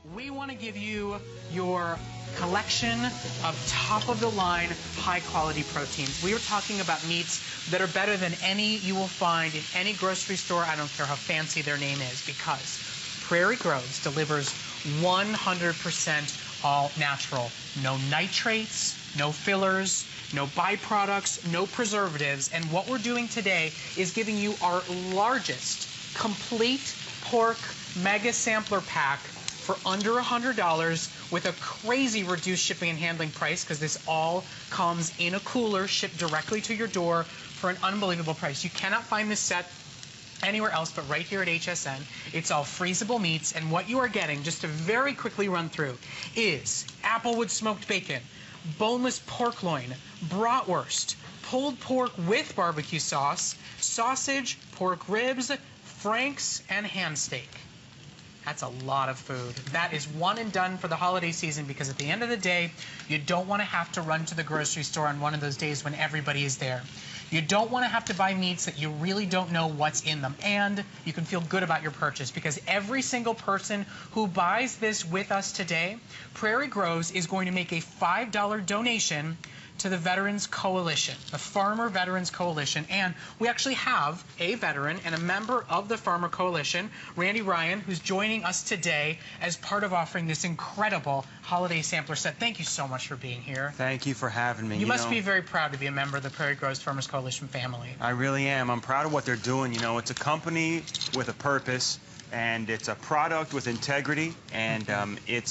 We want to give you your collection of top-of-the-line, high-quality proteins. We are talking about meats that are better than any you will find in any grocery store. I don't care how fancy their name is, because Prairie Groves delivers 100% all-natural. No nitrates, no fillers, no byproducts, no preservatives. And what we're doing today is giving you our largest complete pork MegaSampler pack for under $100 with a crazy reduced shipping and handling price, because this all comes in a cooler shipped directly to your door for an unbelievable price. You cannot find this set anywhere else but right here at HSN. It's all freezable meats, and what you are getting, just to very quickly run through, is applewood smoked bacon, boneless pork loin, bratwurst, pulled pork with barbecue sauce, sausage, pork ribs, franks, and ham steak. That's a lot of food. That is one and done for the holiday season, because at the end of the day, you don't want to have to run to the grocery store on one of those days when everybody is there. You don't want to have to buy meats that you really don't know what's in them. And you can feel good about your purchase, because every single person who buys this with us today, Prairie Groves is going to make a $5 donation to the Veterans Coalition, the Farmer Veterans Coalition. And we actually have a veteran and a member of the Farmer Coalition, Randy Ryan, who's joining us today as part of offering this incredible holiday sampler set. Thank you so much for being here. Thank you for having me. You must be very proud to be a member of the Prairie Groves Farmers Coalition family. I really am. I'm proud of what they're doing. You know, it's a company with a purpose, and it's a product with integrity, and it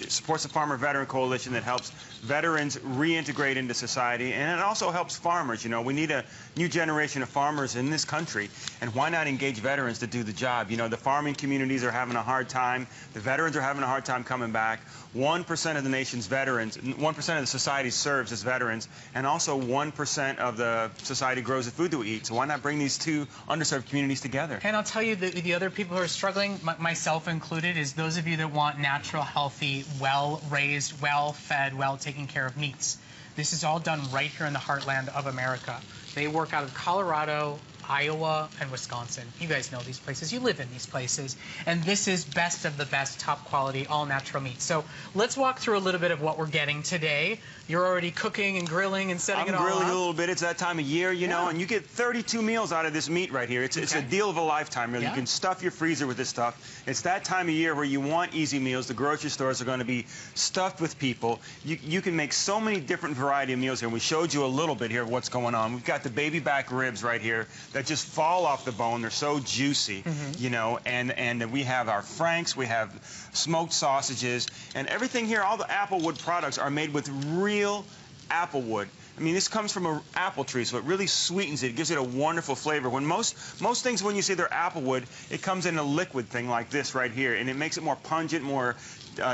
supports the Farmer Veteran Coalition that helps veterans reintegrate into society, and it also helps farmers. You know, we need a new generation of farmers in this country, and why not engage veterans to do the job? You know, the farming communities are having a hard time. The veterans are having a hard time coming back. 1% of the nation's veterans, 1% of the society serves as veterans, and also 1% of the society grows the food that we eat. So why not bring these two underserved communities together? And I'll tell you, the other people who are struggling, myself included, is those of you that want natural, healthy, well-raised, well-fed, well-taken care of meats. This is all done right here in the heartland of America. They work out of Colorado, Iowa, and Wisconsin. You guys know these places. You live in these places. And this is best of the best, top quality, all-natural meat. So let's walk through a little bit of what we're getting today. You're already cooking and grilling and setting it all up. I'm grilling a little bit. It's that time of year, you know, and you get 32 meals out of this meat right here. It's a deal of a lifetime, really. You can stuff your freezer with this stuff. It's that time of year where you want easy meals. The grocery stores are going to be stuffed with people. You can make so many different variety of meals here. We showed you a little bit here of what's going on. We've got the baby back ribs right here that just fall off the bone. They're so juicy, you know, and we have our franks, we have smoked sausages, and everything here, all the applewood products are made with real applewood. I mean, this comes from an apple tree, so it really sweetens it. It gives it a wonderful flavor. When most things, when you say they're applewood, it comes in a liquid thing like this right here, and it makes it more pungent, more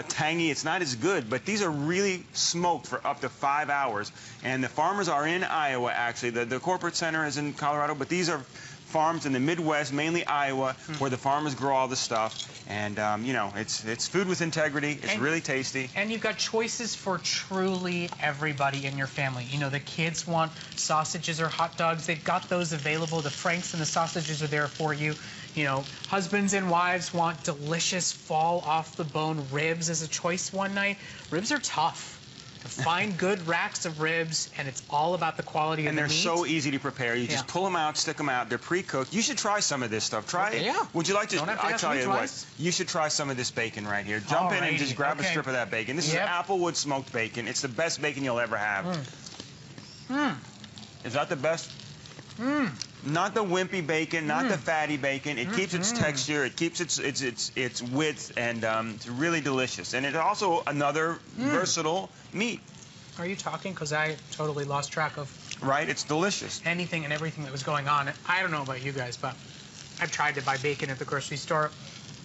tangy. It's not as good, but these are really smoked for up to 5 hours. And the farmers are in Iowa, actually. The corporate center is in Colorado, but these are farms in the Midwest, mainly Iowa, where the farmers grow all the stuff. And, you know, it's food with integrity. It's really tasty. And you've got choices for truly everybody in your family. You know, the kids want sausages or hot dogs. They've got those available. The franks and the sausages are there for you. You know, husbands and wives want delicious fall-off-the-bone ribs as a choice one night. Ribs are tough. Find good racks of ribs, and it's all about the quality of the meat. And they're so easy to prepare. You just pull them out, stick them out. They're pre-cooked. You should try some of this stuff. Try it. Yeah. Would you like to? I tell you what, you should try some of this bacon right here. Jump in and just grab a strip of that bacon. This is applewood smoked bacon. It's the best bacon you'll ever have. Is that the best? Not the wimpy bacon, not the fatty bacon. It keeps its texture, it keeps its width, and it's really delicious. And it's also another versatile meat. Are you talking? Because I totally lost track of... Right, it's delicious. Anything and everything that was going on. I don't know about you guys, but I've tried to buy bacon at the grocery store.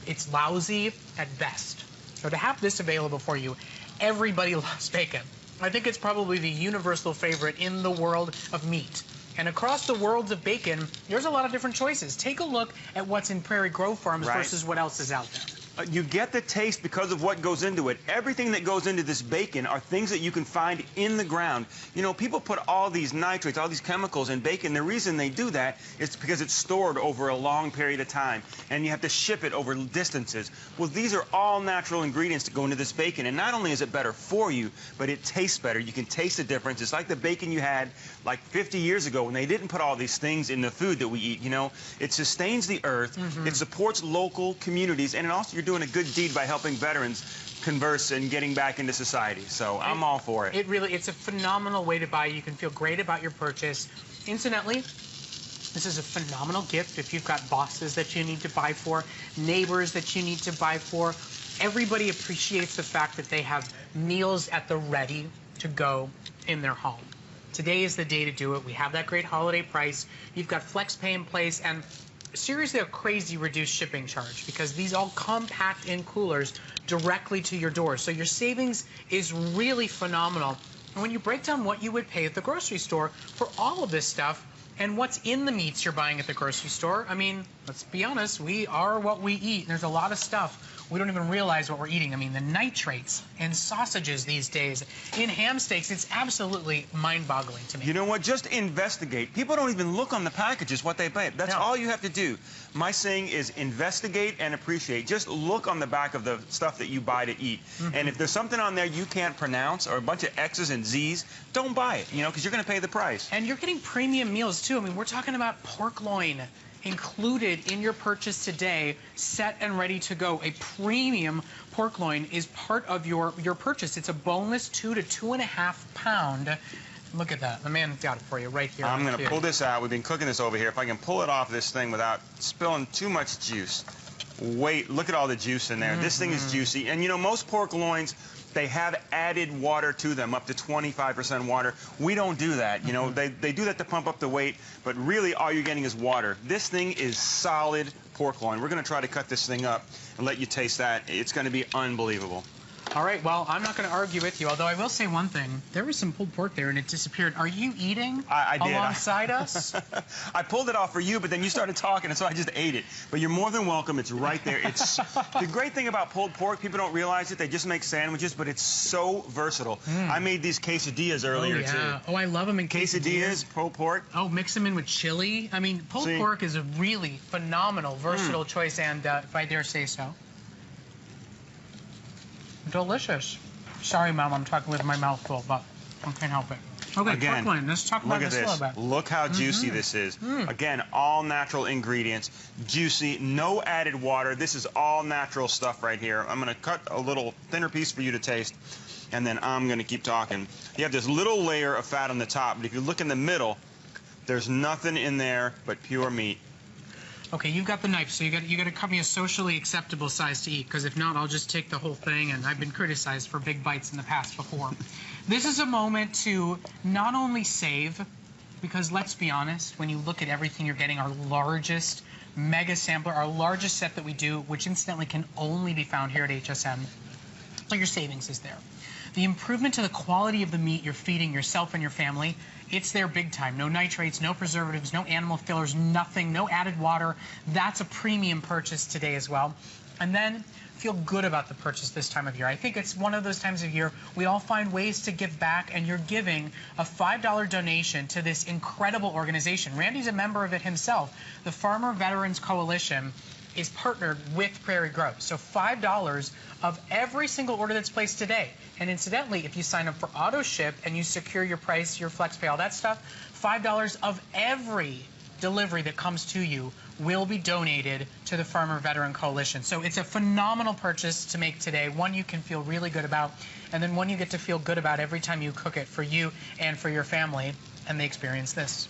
It's lousy at best. So to have this available for you, everybody loves bacon. I think it's probably the universal favorite in the world of meat. And across the worlds of bacon, there's a lot of different choices. Take a look at what's in Prairie Grove Farms versus what else is out there. You get the taste because of what goes into it. Everything that goes into this bacon are things that you can find in the ground. You know, people put all these nitrates, all these chemicals in bacon. The reason they do that is because it's stored over a long period of time, and you have to ship it over distances. Well, these are all natural ingredients to go into this bacon, and not only is it better for you, but it tastes better. You can taste the difference. It's like the bacon you had like 50 years ago when they didn't put all these things in the food that we eat, you know. It sustains the earth, it supports local communities, and it also you're doing a good deed by helping veterans converse and getting back into society. So I'm all for it. It's a phenomenal way to buy. You can feel great about your purchase. Incidentally, this is a phenomenal gift if you've got bosses that you need to buy for, neighbors that you need to buy for. Everybody appreciates the fact that they have meals at the ready to go in their home. Today is the day to do it. We have that great holiday price. You've got flex pay in place, and seriously a crazy reduced shipping charge because these all come packed in coolers directly to your door. So your savings is really phenomenal. And when you break down what you would pay at the grocery store for all of this stuff and what's in the meats you're buying at the grocery store, I mean, let's be honest, we are what we eat. There's a lot of stuff we don't even realize what we're eating. I mean, the nitrates in sausages these days, in ham steaks, it's absolutely mind-boggling to me. You know what? Just investigate. People don't even look on the packages what they buy. That's all you have to do. My saying is investigate and appreciate. Just look on the back of the stuff that you buy to eat. And if there's something on there you can't pronounce or a bunch of X's and Z's, don't buy it, you know, because you're going to pay the price. And you're getting premium meals, too. I mean, we're talking about pork loin included in your purchase today, set and ready to go. A premium pork loin is part of your purchase. It's a boneless 2 to 2.5 pound. Look at that. The man got it for you right here. I'm going to pull this out. We've been cooking this over here. If I can pull it off this thing without spilling too much juice. Wait, look at all the juice in there. This thing is juicy. And, you know, most pork loins, they have added water to them, up to 25% water. We don't do that. You know, they do that to pump up the weight, but really all you're getting is water. This thing is solid pork loin. We're going to try to cut this thing up and let you taste that. It's going to be unbelievable. All right, well, I'm not going to argue with you, although I will say one thing. There was some pulled pork there, and it disappeared. Are you eating I did. Alongside us? I pulled it off for you, but then you started talking, and so I just ate it. But you're more than welcome. It's right there. It's the great thing about pulled pork, people don't realize it. They just make sandwiches, but it's so versatile. I made these quesadillas earlier, too. Oh, I love them in quesadillas. Pulled pork. Oh, mix them in with chili. I mean, pulled pork is a really phenomenal, versatile choice, and if I dare say so, delicious. Sorry, Mom, I'm talking with my mouth full, but I can't help it. Okay, again, pork loin. Let's talk about this a little bit. Look how juicy this is. Again, all natural ingredients, juicy, no added water. This is all natural stuff right here. I'm going to cut a little thinner piece for you to taste, and then I'm going to keep talking. You have this little layer of fat on the top, but if you look in the middle, there's nothing in there but pure meat. Okay, you've got the knife, so you got to cut me a socially acceptable size to eat, because if not, I'll just take the whole thing, and I've been criticized for big bites in the past before. This is a moment to not only save, because let's be honest, when you look at everything you're getting, our largest MegaSampler, our largest set that we do, which incidentally can only be found here at HSN, so your savings is there. The improvement to the quality of the meat you're feeding yourself and your family, it's there big time. No nitrates, no preservatives, no animal fillers, nothing, no added water. That's a premium purchase today as well. And then feel good about the purchase this time of year. I think it's one of those times of year we all find ways to give back, and you're giving a $5 donation to this incredible organization. Randy's a member of it himself. The Farmer Veterans Coalition is partnered with Prairie Grove. So $5 of every single order that's placed today. And incidentally, if you sign up for auto ship and you secure your price, your flex pay, all that stuff, $5 of every delivery that comes to you will be donated to the Farmer Veteran Coalition. So it's a phenomenal purchase to make today, one you can feel really good about, and then one you get to feel good about every time you cook it for you and for your family, and they experience this.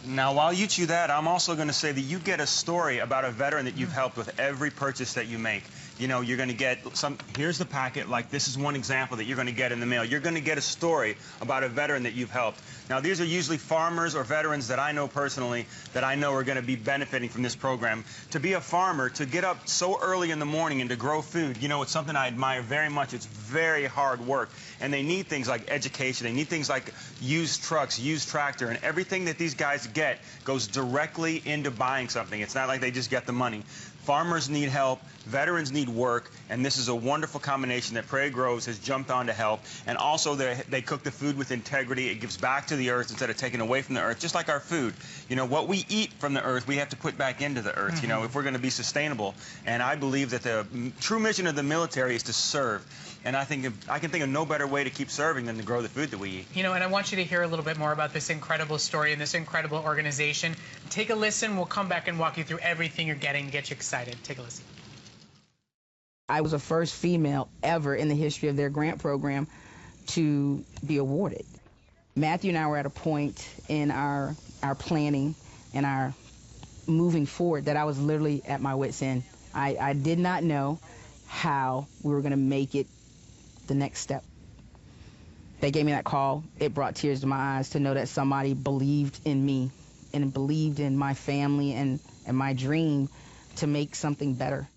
Now, while you chew that, I'm also going to say that you get a story about a veteran that you've helped with every purchase that you make. You know, you're going to get some, here's the packet, like this is one example that you're going to get in the mail. You're going to get a story about a veteran that you've helped. Now, these are usually farmers or veterans that I know personally that I know are going to be benefiting from this program. To be a farmer, to get up so early in the morning and to grow food, you know, it's something I admire very much. It's very hard work. And they need things like education. They need things like used trucks, used tractor, and everything that these guys get goes directly into buying something. It's not like they just get the money. Farmers need help. veterans need work, and this is a wonderful combination that Prairie Groves has jumped on to help. And also they cook the food with integrity. It gives back to the earth instead of taking away from the earth, just like our food. You know, what we eat from the earth, we have to put back into the earth, you know, if we're going to be sustainable. And I believe that the true mission of the military is to serve. And I can think of no better way to keep serving than to grow the food that we eat. You know, and I want you to hear a little bit more about this incredible story and this incredible organization. Take a listen. We'll come back and walk you through everything you're getting to get you excited. Take a listen. I was the first female ever in the history of their grant program to be awarded. Matthew and I were at a point in our planning and our moving forward that I was literally at my wit's end. I did not know how we were going to make it the next step. They gave me that call. It brought tears to my eyes to know that somebody believed in me and believed in my family and my dream to make something better.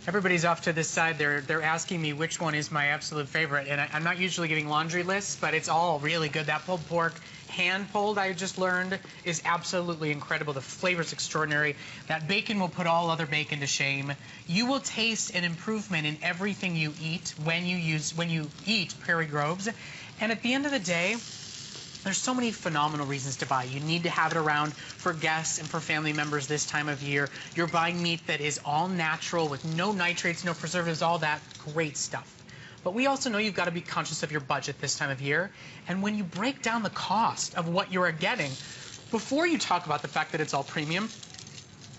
Everybody's off to this side. They're asking me which one is my absolute favorite, and I'm not usually giving laundry lists, but it's all really good. That pulled pork, hand pulled, I just learned, is absolutely incredible. The flavor's extraordinary. That bacon will put all other bacon to shame. You will taste an improvement in everything you eat when you eat Prairie Groves, and at the end of the day, there's so many phenomenal reasons to buy. You need to have it around for guests and for family members this time of year. You're buying meat that is all natural with no nitrates, no preservatives, all that great stuff. But we also know you've got to be conscious of your budget this time of year. And when you break down the cost of what you're getting, before you talk about the fact that it's all premium,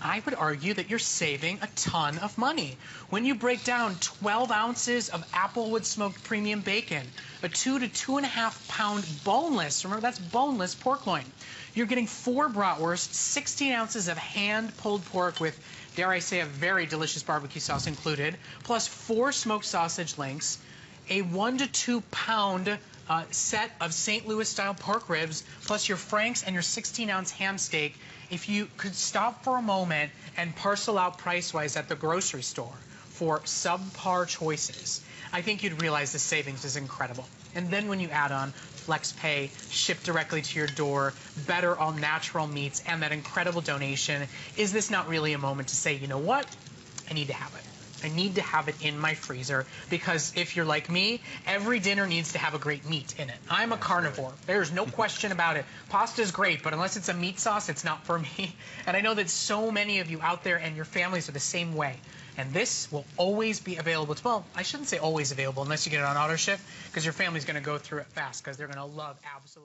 I would argue that you're saving a ton of money. When you break down 12 ounces of Applewood smoked premium bacon, a 2 to 2.5 pound boneless, remember that's boneless pork loin. You're getting 4 bratwurst, 16 ounces of hand pulled pork with, dare I say, a very delicious barbecue sauce included, plus 4 smoked sausage links, a 1 to 2 pound set of St. Louis style pork ribs, plus your Franks and your 16 ounce ham steak. If you could stop for a moment and parcel out price-wise at the grocery store for subpar choices, I think you'd realize the savings is incredible. And then when you add on flex pay, shipped directly to your door, better all-natural meats, and that incredible donation, is this not really a moment to say, you know what, I need to have it. I need to have it in my freezer, because if you're like me, every dinner needs to have a great meat in it. I'm a carnivore. There's no question about it. Pasta's great, but unless it's a meat sauce, it's not for me. And I know that so many of you out there and your families are the same way. And this will always be available. Well, I shouldn't say always available unless you get it on auto ship, because your family's going to go through it fast, because they're going to love absolutely.